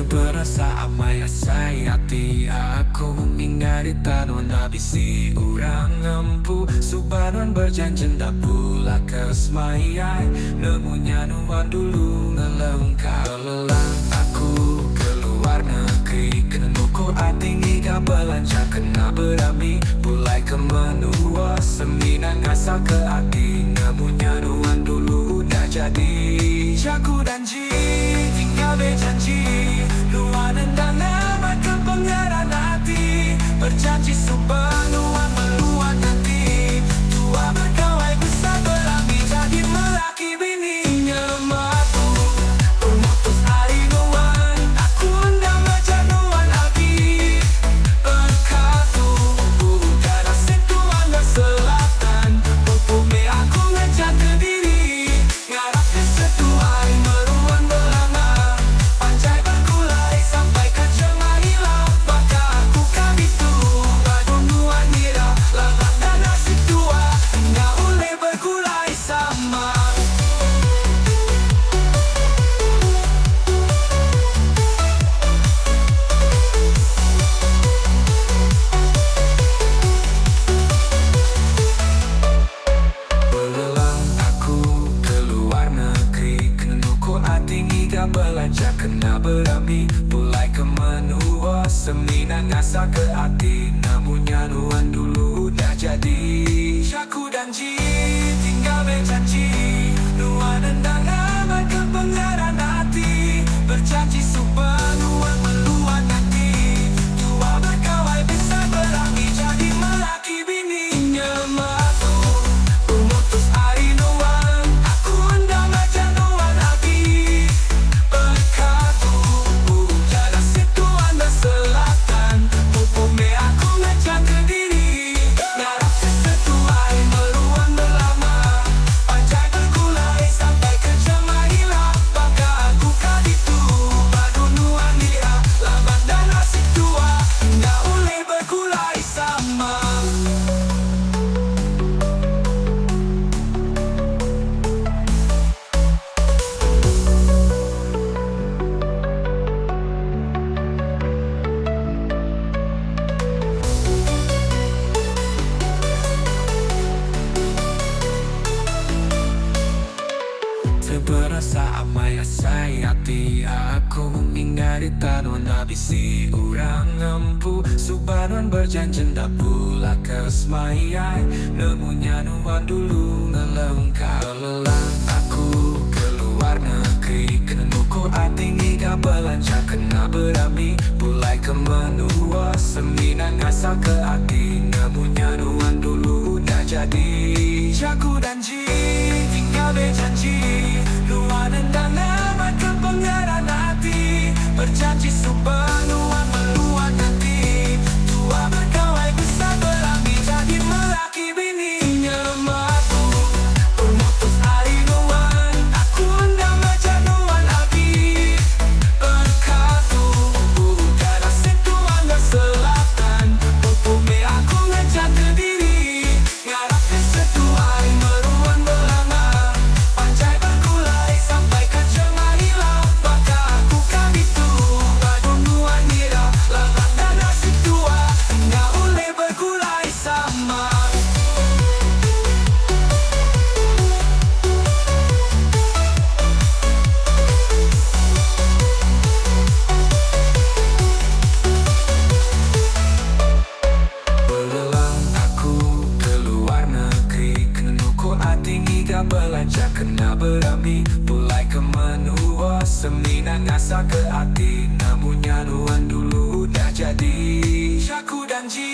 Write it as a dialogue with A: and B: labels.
A: Berasa amai sayati aku mengingari tanah nabisi urang empu Subanon berjanji tak pula kesmayai Nemunya nuan dulu ngelengkap Lelang aku keluar negeri Kenuku atingi belanja kena berami Pulai ke menua seminan ngasal ke hati Nemunya nuan dulu udah jadi Jaku dan Ji tinggal berjanji Nuan endang amat ke pengeran hati Berjanji sepenuhan meluat nanti Tua berkawai besar berami jadi melaki bininya matu Pemutus hari nuan Aku endang aja nuan abi Berkatu Udara situan dan selatan Pupume aku ngejak ke diri Ngarap ke setuai meruan belanga Panjai berkulai sampai ke jengah hilang Maka aku kami tu Badunuan nira Lalang dan nasib tua Nggak boleh berkulai sama Belelang aku keluar negeri Kenuku atingi gak belanja kena berami Pulai ke menua seminan ngasal ke hati Namunnya nuan dulu udah jadi Jaku dan Ji tinggal berjanji Nuan endang amat ke pengeran hati Berjanji sepenuhan meluat nanti Tua berkawai besar berami jadi melaki bininya matu Pemutus hari nuan Aku endang aja nuan abi Berkatu Udara situan dan selatan Pupume aku ngejak ke diri Ngarap sesetuai meruan belama Panjai berkulai sampai ke jemaah hilang Maka aku kaditu Badunuan dia Laban dan nasib tua Nggak boleh berkulai sama Berasa amai sayati aku mengingari tanah nabisi urang empu Subanon berjanji tak pula kesmayai Nemunya nuan dulu ngelengkap Lelang aku keluar negeri Kenuku atingi gak belanja kena berami Pulai ke menua seminan ngasal ke hati Nemunya nuan dulu udah jadi Jaku dan Ji tinggal berjanji Nuan endang amat ke pengeran hati Berjanji sepenuhan meluat nanti Tua berkawai besar berami jadi melaki bininya matu Pemutus hari nuan Aku endang aja nuan abi Berkatu Udara situan dan selatan Pupume aku ngejak ke diri Ngarap ke setuai meruan belanga Panjai berkulai sampai ke jemaah hilang Maka aku kaditu Badunuan nira Lalang dan nasib tua Nggak boleh berkulai sama Belelang aku keluar negeri Kenuku atingi gak belanja kena berami Pulai ke menua seminan ngasal ke hati Namunnya nuan dulu udah jadi Jaku dan Ji